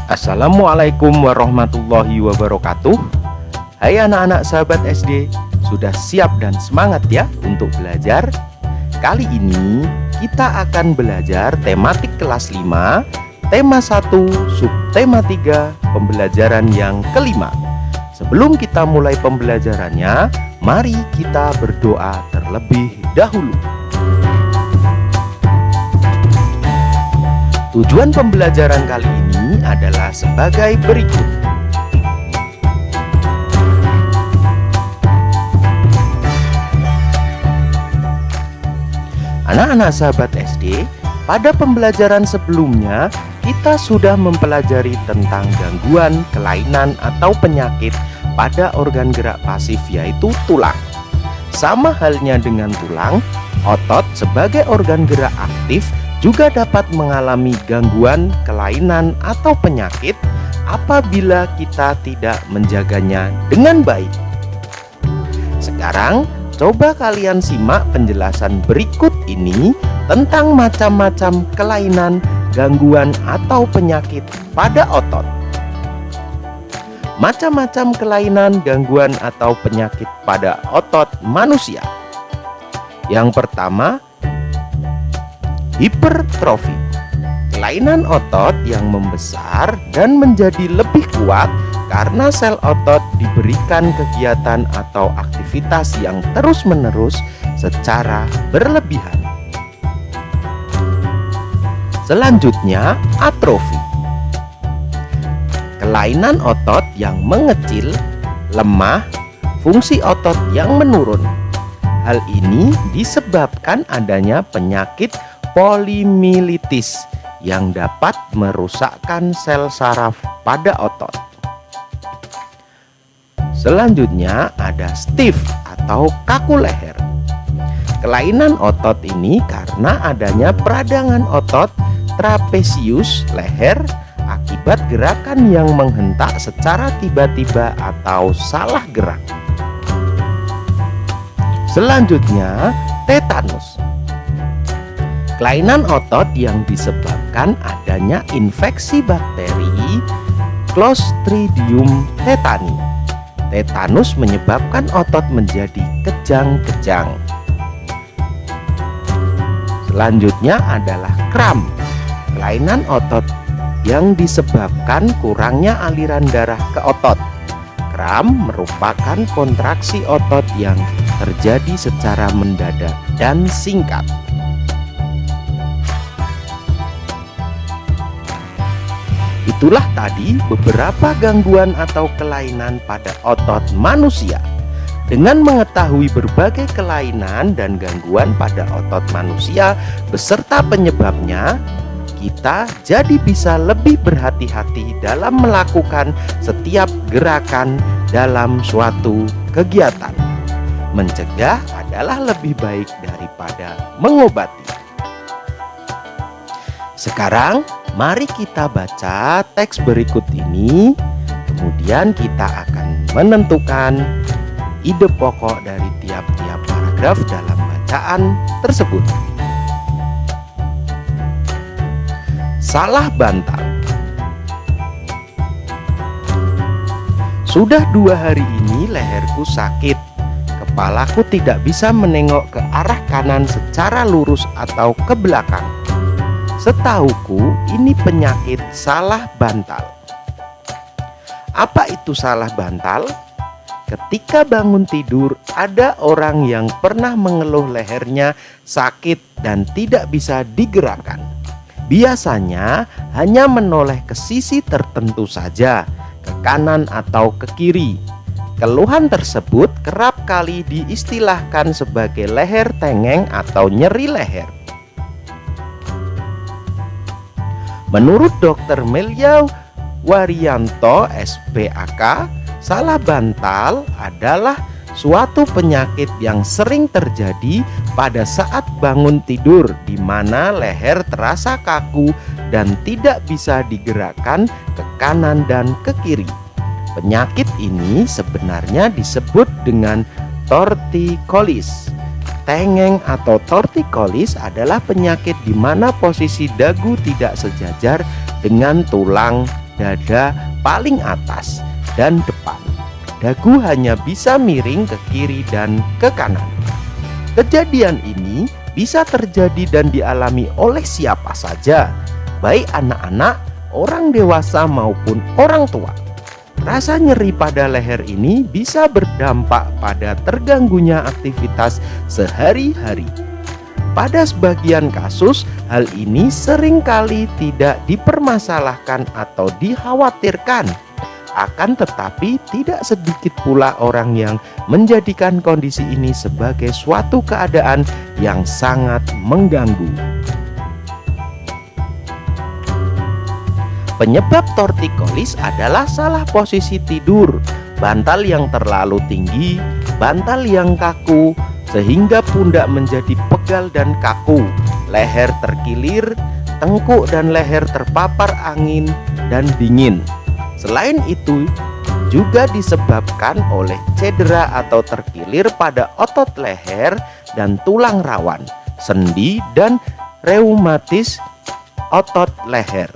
Assalamualaikum warahmatullahi wabarakatuh. Hai anak-anak sahabat SD, sudah siap dan semangat ya untuk belajar? Kali ini kita akan belajar tematik kelas 5, tema 1, subtema 3, pembelajaran yang kelima. Sebelum kita mulai pembelajarannya, mari kita berdoa terlebih dahulu. Tujuan pembelajaran kali ini adalah sebagai berikut. Anak-anak sahabat SD, pada pembelajaran sebelumnya kita sudah mempelajari tentang gangguan, kelainan, atau penyakit pada organ gerak pasif yaitu tulang. Sama halnya dengan tulang, otot sebagai organ gerak aktif juga dapat mengalami gangguan, kelainan, atau penyakit apabila kita tidak menjaganya dengan baik. Sekarang, coba kalian simak penjelasan berikut ini tentang macam-macam kelainan, gangguan, atau penyakit pada otot. Macam-macam kelainan, gangguan, atau penyakit pada otot manusia. Yang pertama, hipertrofi, kelainan otot yang membesar dan menjadi lebih kuat karena sel otot diberikan kegiatan atau aktivitas yang terus-menerus secara berlebihan. Selanjutnya, atrofi, kelainan otot yang mengecil, lemah, fungsi otot yang menurun. Hal ini disebabkan adanya penyakit polimilitis yang dapat merusakkan sel saraf pada otot. Selanjutnya ada stiff atau kaku leher. Kelainan otot ini karena adanya peradangan otot trapesius leher akibat gerakan yang menghentak secara tiba-tiba atau salah gerak. Selanjutnya, tetanus. Kelainan otot yang disebabkan adanya infeksi bakteri Clostridium tetani. Tetanus menyebabkan otot menjadi kejang-kejang. Selanjutnya adalah kram. Kelainan otot yang disebabkan kurangnya aliran darah ke otot. Kram merupakan kontraksi otot yang terjadi secara mendadak dan singkat. Itulah tadi beberapa gangguan atau kelainan pada otot manusia. Dengan mengetahui berbagai kelainan dan gangguan pada otot manusia beserta penyebabnya, kita jadi bisa lebih berhati-hati dalam melakukan setiap gerakan dalam suatu kegiatan. Mencegah adalah lebih baik daripada mengobati. Sekarang, mari kita baca teks berikut ini, kemudian kita akan menentukan ide pokok dari tiap-tiap paragraf dalam bacaan tersebut. Salah bantal. Sudah 2 hari ini leherku sakit. Kepalaku tidak bisa menengok ke arah kanan secara lurus atau ke belakang. Setahuku ini penyakit salah bantal. Apa itu salah bantal? Ketika bangun tidur, ada orang yang pernah mengeluh lehernya sakit dan tidak bisa digerakkan. Biasanya hanya menoleh ke sisi tertentu saja, ke kanan atau ke kiri. Keluhan tersebut kerap kali diistilahkan sebagai leher tengeng atau nyeri leher. Menurut Dr. Melia Waryanto, SPAK, salah bantal adalah suatu penyakit yang sering terjadi pada saat bangun tidur, di mana leher terasa kaku dan tidak bisa digerakkan ke kanan dan ke kiri. Penyakit ini sebenarnya disebut dengan torticollis. Tengeng atau torticollis adalah penyakit di mana posisi dagu tidak sejajar dengan tulang dada paling atas dan depan. Dagu hanya bisa miring ke kiri dan ke kanan. Kejadian ini bisa terjadi dan dialami oleh siapa saja, baik anak-anak, orang dewasa maupun orang tua. Rasa nyeri pada leher ini bisa berdampak pada terganggunya aktivitas sehari-hari. Pada sebagian kasus, hal ini seringkali tidak dipermasalahkan atau dikhawatirkan. Akan tetapi, tidak sedikit pula orang yang menjadikan kondisi ini sebagai suatu keadaan yang sangat mengganggu. Penyebab tortikolis adalah salah posisi tidur, bantal yang terlalu tinggi, bantal yang kaku, sehingga pundak menjadi pegal dan kaku, leher terkilir, tengkuk dan leher terpapar angin dan dingin. Selain itu, juga disebabkan oleh cedera atau terkilir pada otot leher dan tulang rawan, sendi, dan reumatis otot leher.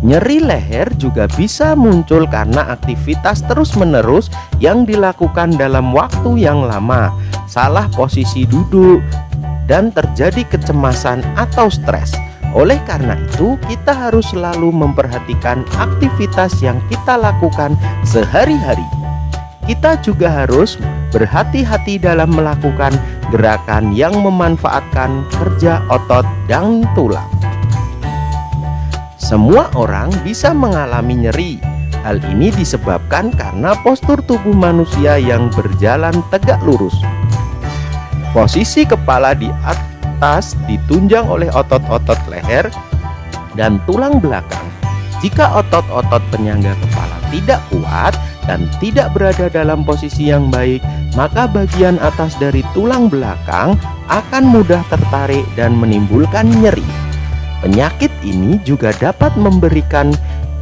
Nyeri leher juga bisa muncul karena aktivitas terus-menerus yang dilakukan dalam waktu yang lama, salah posisi duduk, dan terjadi kecemasan atau stres. Oleh karena itu, kita harus selalu memperhatikan aktivitas yang kita lakukan sehari-hari. Kita juga harus berhati-hati dalam melakukan gerakan yang memanfaatkan kerja otot dan tulang. Semua orang bisa mengalami nyeri. Hal ini disebabkan karena postur tubuh manusia yang berjalan tegak lurus. Posisi kepala di atas ditunjang oleh otot-otot leher dan tulang belakang. Jika otot-otot penyangga kepala tidak kuat dan tidak berada dalam posisi yang baik, maka bagian atas dari tulang belakang akan mudah tertarik dan menimbulkan nyeri. Penyakit ini juga dapat memberikan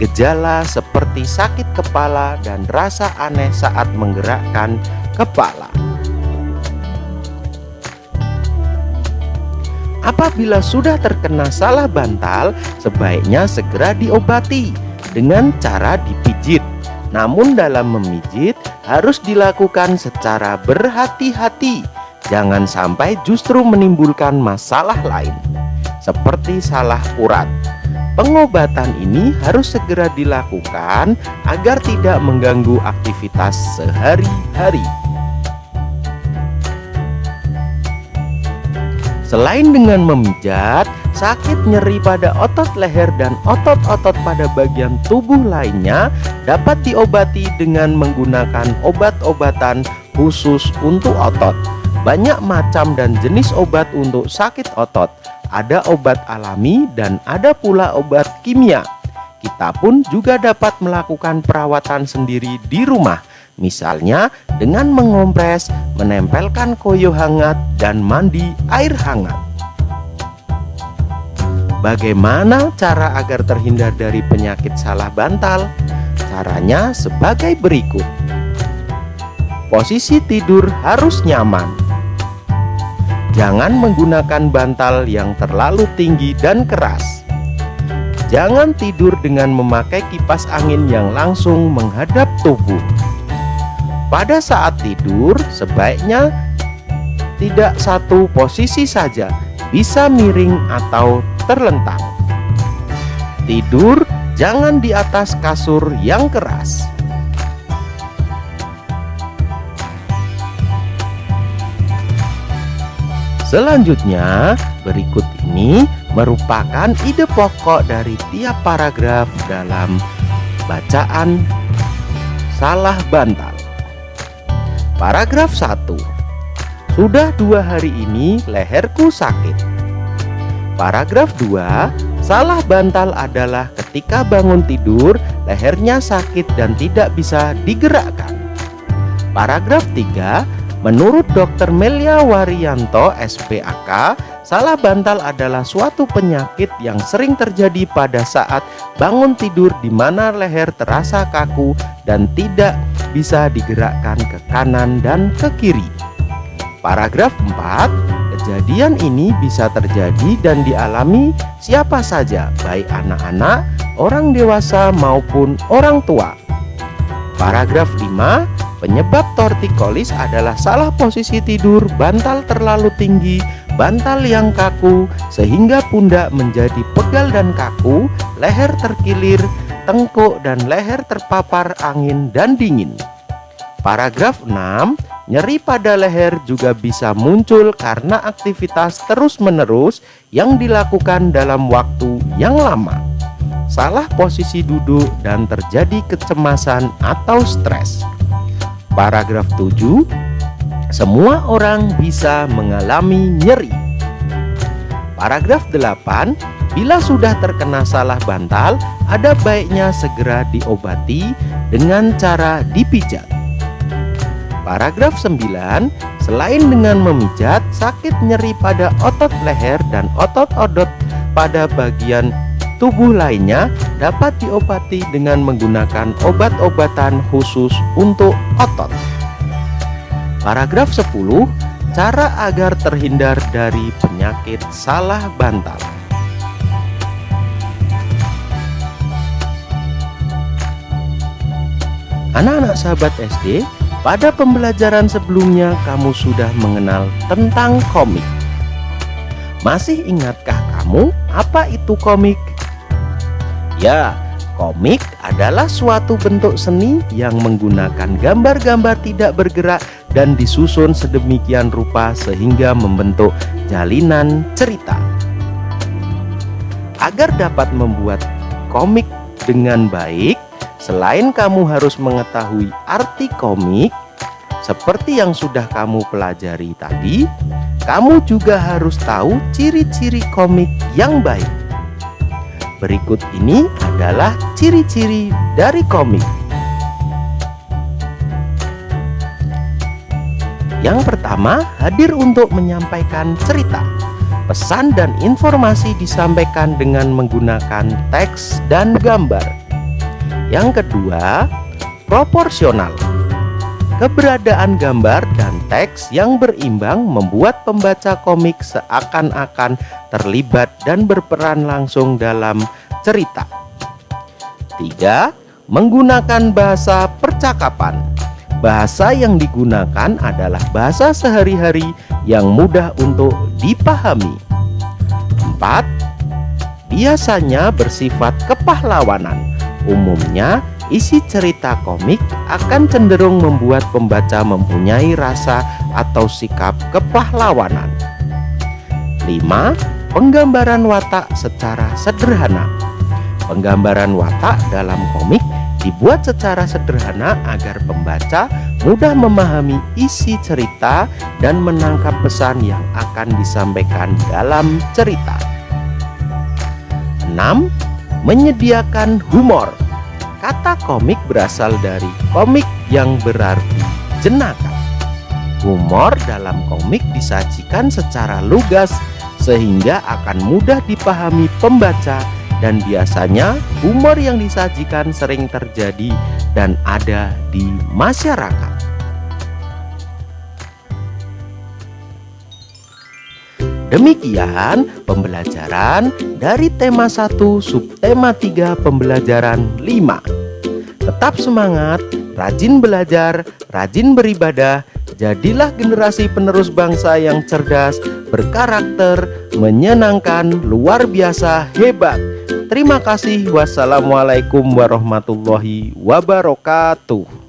gejala seperti sakit kepala dan rasa aneh saat menggerakkan kepala. Apabila sudah terkena salah bantal, sebaiknya segera diobati dengan cara dipijit. Namun dalam memijit harus dilakukan secara berhati-hati. Jangan sampai justru menimbulkan masalah lain, seperti salah urat. Pengobatan ini harus segera dilakukan agar tidak mengganggu aktivitas sehari-hari. Selain dengan memijat, sakit nyeri pada otot leher dan otot-otot pada bagian tubuh lainnya dapat diobati dengan menggunakan obat-obatan khusus untuk otot. Banyak macam dan jenis obat untuk sakit otot. Ada obat alami dan ada pula obat kimia. Kita pun juga dapat melakukan perawatan sendiri di rumah. Misalnya dengan mengompres, menempelkan koyo hangat, dan mandi air hangat. Bagaimana cara agar terhindar dari penyakit salah bantal? Caranya sebagai berikut. Posisi tidur harus nyaman. Jangan menggunakan bantal yang terlalu tinggi dan keras. Jangan tidur dengan memakai kipas angin yang langsung menghadap tubuh. Pada saat tidur, sebaiknya tidak satu posisi saja, bisa miring atau terlentang. Tidur jangan di atas kasur yang keras. Selanjutnya, berikut ini merupakan ide pokok dari tiap paragraf dalam bacaan salah bantal. Paragraf 1. Sudah 2 hari ini leherku sakit. Paragraf 2. Salah bantal adalah ketika bangun tidur lehernya sakit dan tidak bisa digerakkan. Paragraf 3. Menurut Dr. Melia Waryanto, SPAK, salah bantal adalah suatu penyakit yang sering terjadi pada saat bangun tidur di mana leher terasa kaku dan tidak bisa digerakkan ke kanan dan ke kiri. Paragraf 4. Kejadian ini bisa terjadi dan dialami siapa saja, baik anak-anak, orang dewasa maupun orang tua. Paragraf 5, penyebab tortikolis adalah salah posisi tidur, bantal terlalu tinggi, bantal yang kaku sehingga pundak menjadi pegal dan kaku, leher terkilir, tengkuk dan leher terpapar angin dan dingin. Paragraf 6, nyeri pada leher juga bisa muncul karena aktivitas terus-menerus yang dilakukan dalam waktu yang lama, salah posisi duduk, dan terjadi kecemasan atau stres. Paragraf 7, semua orang bisa mengalami nyeri. Paragraf 8, bila sudah terkena salah bantal, ada baiknya segera diobati dengan cara dipijat. Paragraf 9, selain dengan memijat, sakit nyeri pada otot leher dan otot-otot pada bagian tubuh lainnya dapat diobati dengan menggunakan obat-obatan khusus untuk otot. Paragraf 10, cara agar terhindar dari penyakit salah bantal. Anak-anak sahabat SD, pada pembelajaran sebelumnya kamu sudah mengenal tentang komik. Masih ingatkah kamu apa itu komik? Ya, komik adalah suatu bentuk seni yang menggunakan gambar-gambar tidak bergerak dan disusun sedemikian rupa sehingga membentuk jalinan cerita. Agar dapat membuat komik dengan baik, selain kamu harus mengetahui arti komik seperti yang sudah kamu pelajari tadi, kamu juga harus tahu ciri-ciri komik yang baik. Berikut ini adalah ciri-ciri dari komik. Yang pertama, hadir untuk menyampaikan cerita. Pesan dan informasi disampaikan dengan menggunakan teks dan gambar. Yang kedua, proporsional. Keberadaan gambar dan teks yang berimbang membuat pembaca komik seakan-akan terlibat dan berperan langsung dalam cerita. 3. Menggunakan bahasa percakapan. Bahasa yang digunakan adalah bahasa sehari-hari yang mudah untuk dipahami. 4. Biasanya bersifat kepahlawanan. Umumnya, isi cerita komik akan cenderung membuat pembaca mempunyai rasa atau sikap kepahlawanan. 5. Penggambaran watak secara sederhana. Penggambaran watak dalam komik dibuat secara sederhana agar pembaca mudah memahami isi cerita dan menangkap pesan yang akan disampaikan dalam cerita. 6. Menyediakan humor. Kata komik berasal dari komik yang berarti jenaka. Humor dalam komik disajikan secara lugas sehingga akan mudah dipahami pembaca, dan biasanya humor yang disajikan sering terjadi dan ada di masyarakat. Demikian pembelajaran dari tema 1 subtema 3 pembelajaran 5. Tetap semangat, rajin belajar, rajin beribadah, jadilah generasi penerus bangsa yang cerdas, berkarakter, menyenangkan, luar biasa, hebat. Terima kasih. Wassalamualaikum warahmatullahi wabarakatuh.